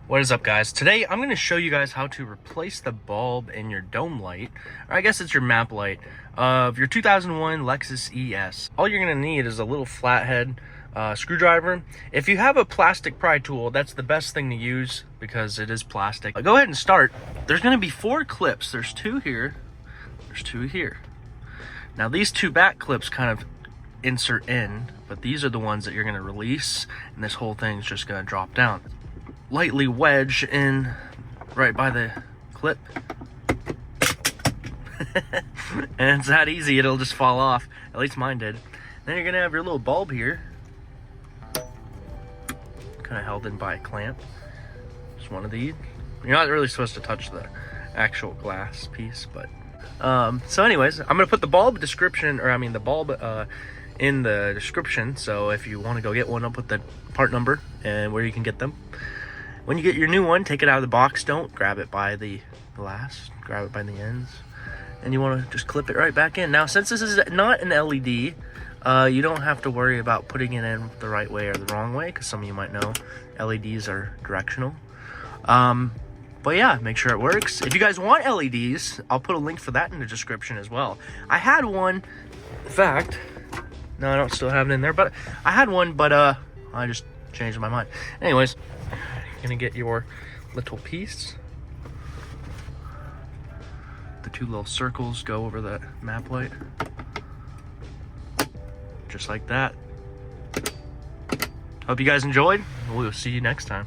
What is up, guys? Today I'm going to show you guys how to replace the bulb in your dome light, or I guess it's your map light, of your 2001 Lexus ES. All you're going to need is a little flathead screwdriver. If you have a plastic pry tool, that's the best thing to use because it is plastic. Go ahead and start. There's going to be 4 clips. There's 2 here, there's 2 here. Now these 2 back clips kind of insert in, but these are the ones that you're going to release, and this whole thing's just going to drop down. Lightly wedge in right by the clip. And it's that easy, it'll just fall off. At least mine did. Then you're gonna have your little bulb here, kind of held in by a clamp. Just one of these. You're not really supposed to touch the actual glass piece, but so anyways, I'm gonna put the bulb description, or I mean the bulb in the description, so if you want to go get one, I'll put the part number and where you can get them. When you get your new one, take it out of the box. Don't grab it by the glass, grab it by the ends, and you want to just clip it right back in. Now, since this is not an LED, you don't have to worry about putting it in the right way or the wrong way, because some of you might know LEDs are directional. But yeah, make sure it works. If you guys want LEDs, I'll put a link for that in the description as well. I had one, in fact, no, I don't still have it in there, but I had one, but I just changed my mind. Anyways, you're gonna get your little piece. The 2 little circles go over the map light, just like that. Hope you guys enjoyed. We'll see you next time.